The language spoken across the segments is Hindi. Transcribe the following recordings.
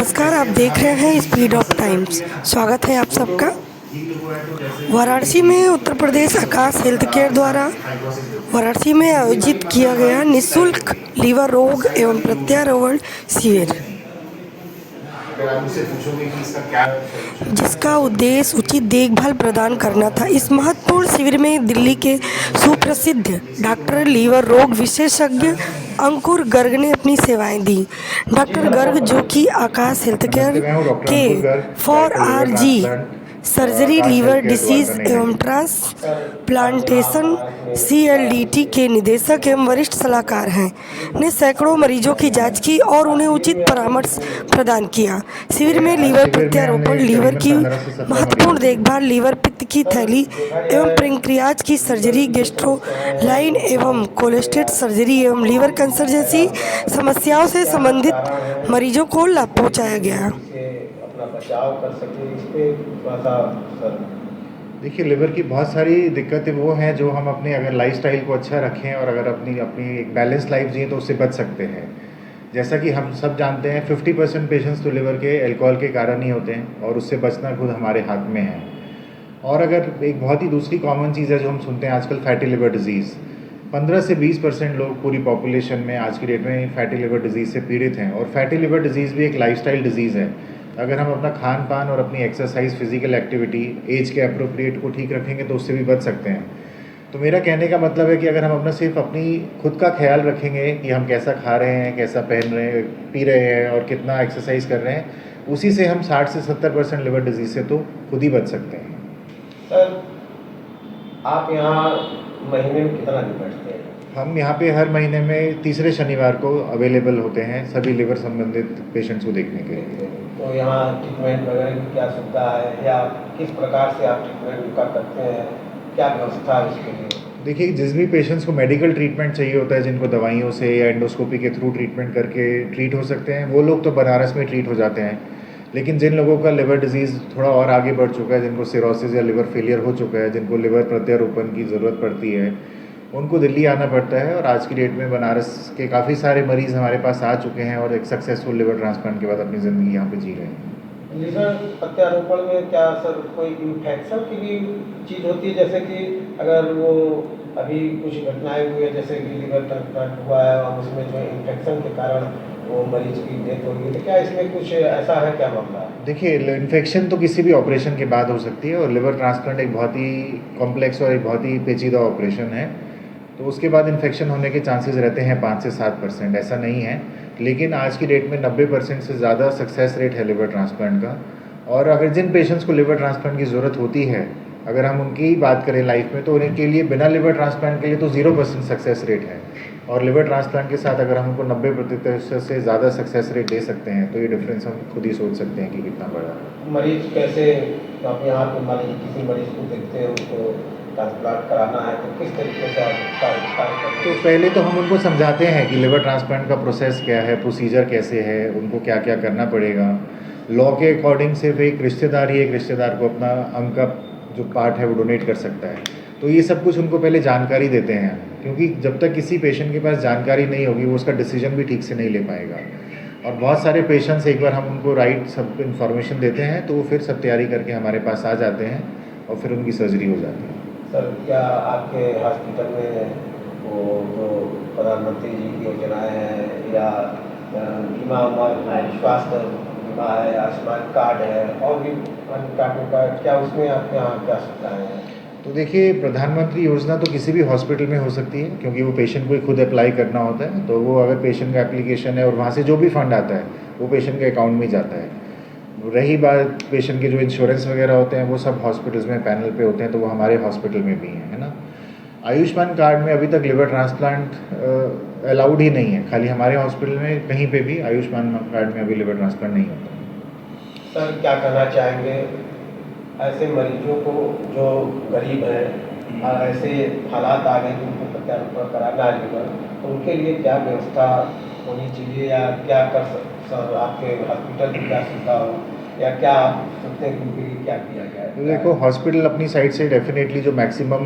नमस्कार, आप देख रहे हैं स्पीड ऑफ टाइम्स। स्वागत है आप सबका। वाराणसी में उत्तर प्रदेश आकाश हेल्थ केयर द्वारा वाराणसी में आयोजित किया गया निःशुल्क लीवर रोग एवं प्रत्यारोपण शिविर, जिसका उद्देश्य उचित देखभाल प्रदान करना था। इस महत्वपूर्ण शिविर में दिल्ली के सुप्रसिद्ध डॉक्टर लीवर रोग विशेषज्ञ अंकुर गर्ग ने अपनी सेवाएं दी। डॉक्टर गर्ग, जो कि आकाश हेल्थ केयर के 4RG सर्जरी, लीवर डिसीज एवं ट्रांसप्लांटेशन CLDT के निदेशक एवं वरिष्ठ सलाहकार हैं, ने सैकड़ों मरीजों की जांच की और उन्हें उचित परामर्श प्रदान किया। शिविर में लीवर प्रत्यारोपण, लीवर की महत्वपूर्ण देखभाल, लीवर पित्त की थैली एवं पैंक्रियाज की सर्जरी, गैस्ट्रोलाइन एवं कोलेस्टेट सर्जरी एवं लीवर कैंसर जैसी समस्याओं से संबंधित मरीजों को लाभ पहुंचाया गया। बचाव कर सके, इस पे थोड़ा सा सर। देखिए, लिवर की बहुत सारी दिक्कतें वो हैं जो हम अपने अगर लाइफस्टाइल को अच्छा रखें और अगर अपनी एक बैलेंस लाइफ जिए तो उससे बच सकते हैं। जैसा कि हम सब जानते हैं 50% पेशेंट्स तो लिवर के अल्कोहल के कारण ही होते हैं और उससे बचना खुद हमारे हाथ में है। और अगर एक बहुत ही दूसरी कॉमन चीज़ है जो हम सुनते हैं आजकल, फैटी लिवर डिजीज़। 15 से 20% लोग पूरी पॉपुलेशन में आज की डेट में फैटी लिवर डिजीज़ से पीड़ित हैं। और फैटी लिवर डिजीज़ भी एक लाइफस्टाइल डिजीज़ है। अगर हम अपना खान पान और अपनी एक्सरसाइज, फिजिकल एक्टिविटी एज के अप्रोप्रिएट को ठीक रखेंगे तो उससे भी बच सकते हैं। तो मेरा कहने का मतलब है कि अगर हम अपना सिर्फ अपनी खुद का ख्याल रखेंगे कि हम कैसा खा रहे हैं, कैसा पहन रहे हैं, पी रहे हैं और कितना एक्सरसाइज कर रहे हैं, उसी से हम 60 से 70% लिवर डिजीज़ से तो खुद ही बच सकते हैं। सर, आप यहाँ महीने में कितना दिन बैठते हैं? हम यहाँ पे हर महीने में तीसरे शनिवार को अवेलेबल होते हैं सभी लिवर संबंधित पेशेंट्स को देखने के लिए। तो यहाँ ट्रीटमेंट वगैरह की क्या सुविधा है या किस प्रकार से आप ट्रीटमेंट उनका करते हैं, क्या व्यवस्था है इसके लिए? देखिए, जिस भी पेशेंट्स को मेडिकल ट्रीटमेंट चाहिए होता है, जिनको दवाइयों से या एंडोस्कोपी के थ्रू ट्रीटमेंट करके ट्रीट हो सकते हैं, वो लोग तो बनारस में ट्रीट हो जाते हैं। लेकिन जिन लोगों का लिवर डिजीज़ थोड़ा और आगे बढ़ चुका है, जिनको सिरोसिस या लिवर फेलियर हो चुका है, जिनको लिवर प्रत्यारोपण की ज़रूरत पड़ती है, उनको दिल्ली आना पड़ता है। और आज की डेट में बनारस के काफ़ी सारे मरीज़ हमारे पास आ चुके हैं और एक सक्सेसफुल लिवर ट्रांसप्लांट के बाद अपनी ज़िंदगी यहाँ पे जी रहे हैं। लिवर प्रत्यारोपण में क्या सर कोई इन्फेक्शन की भी चीज़ होती है? जैसे कि अगर वो अभी कुछ घटनाएं हुई है, जैसे कि लिवर ट्रांसप्लांट हुआ है और उसमें जो इन्फेक्शन के कारण वो मरीज की डेथ हो गई, तो क्या इसमें कुछ ऐसा है, क्या मामला है? देखिए, इन्फेक्शन तो किसी भी ऑपरेशन के बाद हो सकती है और लिवर ट्रांसप्लांट एक बहुत ही कॉम्प्लेक्स और एक बहुत ही पेचीदा ऑपरेशन है। तो उसके बाद इन्फेक्शन होने के चांसेस रहते हैं 5 से 7%, ऐसा नहीं है। लेकिन आज की डेट में 90% से ज़्यादा सक्सेस रेट है लिवर ट्रांसप्लांट का। और अगर जिन पेशेंट्स को लिवर ट्रांसप्लांट की ज़रूरत होती है, अगर हम उनकी बात करें लाइफ में, तो उनके लिए बिना लिवर ट्रांसप्लांट के लिए तो 0% सक्सेस रेट है। और लिवर ट्रांसप्लांट के साथ अगर हम उनको 90% से ज़्यादा सक्सेस रेट दे सकते हैं तो ये डिफरेंस हम खुद ही सोच सकते हैं कि कितना बड़ा है। मरीज कैसे, आप यहाँ पे मान लीजिए किसी मरीज को देखते हैं, उसको ट्रांसप्लांट कराना है, तो किस तरीके से आप कार्य करते हैं? तो पहले तो हम उनको समझाते हैं कि लिवर ट्रांसप्लांट का प्रोसेस क्या है, प्रोसीजर कैसे है, उनको क्या क्या करना पड़ेगा। लॉ के अकॉर्डिंग सिर्फ एक रिश्तेदार ही एक रिश्तेदार को अपना अंग का जो पार्ट है वो डोनेट कर सकता है। तो ये सब कुछ उनको पहले जानकारी देते हैं, क्योंकि जब तक किसी पेशेंट के पास जानकारी नहीं होगी वो उसका डिसीजन भी ठीक से नहीं ले पाएगा। और बहुत सारे पेशेंट्स एक बार हम उनको राइट सब इन्फॉर्मेशन देते हैं तो वो फिर सब तैयारी करके हमारे पास आ जाते हैं और फिर उनकी सर्जरी हो जाती है। सर, क्या आपके हॉस्पिटल में वो जो प्रधानमंत्री जी की योजनाएं हैं या बीमा स्वास्थ्य बीमा है, आयुष्मान कार्ड है और भी अन्य कार्डों का, क्या उसमें आपके यहाँ क्या सुविधाएं हैं? तो देखिए, प्रधानमंत्री योजना तो किसी भी हॉस्पिटल में हो सकती है, क्योंकि वो पेशेंट को ही खुद अप्लाई करना होता है। तो वो अगर पेशेंट का एप्लीकेशन है और वहाँ से जो भी फंड आता है वो पेशेंट के अकाउंट में जाता है। रही बात पेशेंट के जो इंश्योरेंस वगैरह होते हैं वो सब हॉस्पिटल्स में पैनल पे होते हैं, तो वो हमारे हॉस्पिटल में भी हैं, है ना। आयुष्मान कार्ड में अभी तक लिवर ट्रांसप्लांट अलाउड ही नहीं है, खाली हमारे हॉस्पिटल में, कहीं पे भी आयुष्मान कार्ड में अभी लिवर ट्रांसप्लांट नहीं होता। सर, क्या कहना चाहेंगे ऐसे मरीजों को जो गरीब हैं और ऐसे हालात आ गए जिनको प्रत्यारोपण कराना है लिवर, तो उनके लिए क्या व्यवस्था होनी चाहिए या क्या कर सर आपके हॉस्पिटल की क्या सुविधा हो या क्या आप सोचते हैं कि उनके लिए क्या किया जाए? तो देखो, हॉस्पिटल अपनी साइड से डेफिनेटली जो मैक्सिमम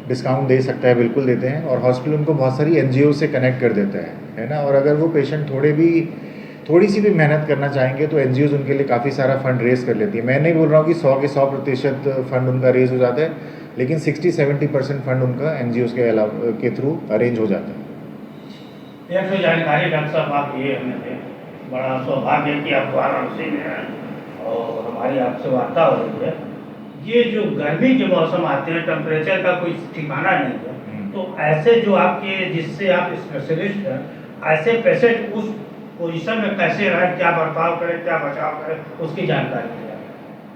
डिस्काउंट दे सकता है बिल्कुल देते हैं, और हॉस्पिटल उनको बहुत सारी NGO से कनेक्ट कर देता है ना। और अगर वो पेशेंट थोड़े भी थोड़ी सी भी मेहनत करना चाहेंगे तो एनजीओज उनके लिए काफ़ी सारा फंड रेज कर लेती है। मैं नहीं बोल रहा हूँ कि 100 के 100% फंड उनका रेज हो जाता है, लेकिन 60-70% फंड उनका एनजीओज के थ्रू अरेंज हो जाता है। एक तो जानकारी डॉक्टर साहब आप ये हमें दें, बड़ा सौभाग्य है कि आप वाराणसी में हैं और हमारी आपसे वार्ता हो रही है। ये जो गर्मी के मौसम आते हैं, टेम्परेचर का कोई ठिकाना नहीं है, तो ऐसे जो आपके जिससे आप स्पेशलिस्ट हैं, ऐसे पेशेंट उस पोजीशन में कैसे रहें, क्या बर्ताव करें, क्या बचाव करें, उसकी जानकारी दें।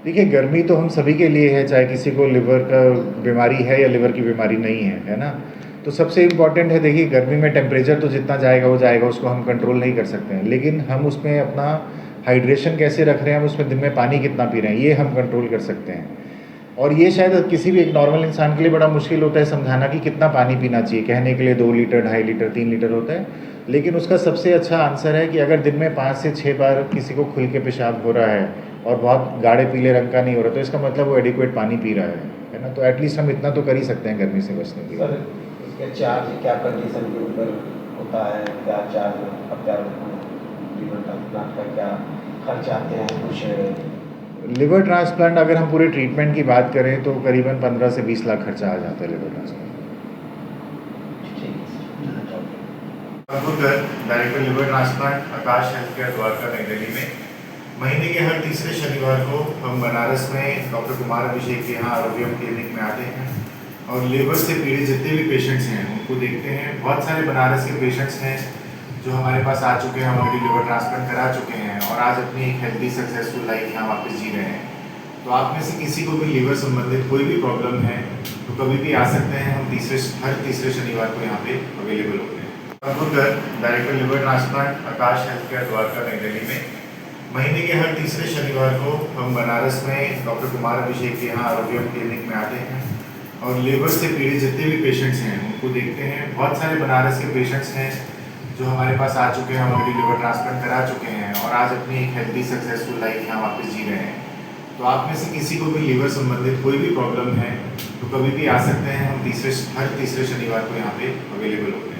देखिए, गर्मी तो हम सभी के लिए है, चाहे किसी को लिवर का बीमारी है या लिवर की बीमारी नहीं है ना। तो सबसे इम्पॉर्टेंट है, देखिए गर्मी में टेम्परेचर तो जितना जाएगा वो जाएगा, उसको हम कंट्रोल नहीं कर सकते हैं, लेकिन हम उसमें अपना हाइड्रेशन कैसे रख रहे हैं, हम उसमें दिन में पानी कितना पी रहे हैं, ये हम कंट्रोल कर सकते हैं। और ये शायद किसी भी एक नॉर्मल इंसान के लिए बड़ा मुश्किल होता है समझाना कि कितना पानी पीना चाहिए। कहने के लिए 2 लीटर, 2.5 लीटर, 3 लीटर होता है, लेकिन उसका सबसे अच्छा आंसर है कि अगर दिन में 5 से 6 बार किसी को खुल के पेशाब हो रहा है और बहुत गाढ़े पीले रंग का नहीं हो रहा, तो इसका मतलब वो एडिक्वेट पानी पी रहा है ना। तो एटलीस्ट हम इतना तो कर ही सकते हैं गर्मी से बचने के लिए। सर, इसके चार्ज क्या कंडीशन के ऊपर होता है, क्या चार्ज अब क्या लीवर ट्रांसप्लांट का क्या खर्च आते हैं कुछ? लिवर ट्रांसप्लांट अगर हम पूरे ट्रीटमेंट की बात करें तो करीबन 15 से 20 लाख खर्चा आ जाता है liver transplant. Director liver transplant, Aakash health care Dwarka, नई दिल्ली में महीने के हर तीसरे शनिवार को हम बनारस में डॉक्टर कुमार अभिषेक के यहाँ आरोग्यम क्लिनिक में आते हैं और लिवर से पीड़ित जितने भी पेशेंट्स हैं उनको देखते हैं। बहुत सारे बनारस के पेशेंट्स हैं जो हमारे पास आ चुके हैं, ऑलरेडी लिवर ट्रांसप्लांट करा चुके हैं और आज अपनी एक हेल्दी सक्सेसफुल लाइफ यहाँ वापस जी रहे हैं। तो आप में से किसी को भी लिवर संबंधित कोई भी प्रॉब्लम है तो कभी भी आ सकते हैं। हम हर तीसरे शनिवार को यहाँ पे अवेलेबल होते हैं। Director liver transplant, Aakash health care Dwarka, नई दिल्ली में महीने के हर तीसरे शनिवार को हम बनारस में डॉक्टर कुमार अभिषेक के यहाँ आरोग्यम क्लिनिक में आते हैं और लिवर से पीड़ित जितने भी पेशेंट्स हैं उनको देखते हैं। बहुत सारे बनारस के पेशेंट्स हैं जो हमारे पास आ चुके हैं, ऑलरेडी लिवर ट्रांसप्लांट करा चुके हैं और आज अपनी एक हेल्दी सक्सेसफुल लाइफ यहाँ वापस जी रहे हैं। तो आप में से किसी को भी लिवर संबंधित कोई भी प्रॉब्लम है तो कभी भी आ सकते हैं। हम हर तीसरे शनिवार को यहाँ पे अवेलेबल होते हैं।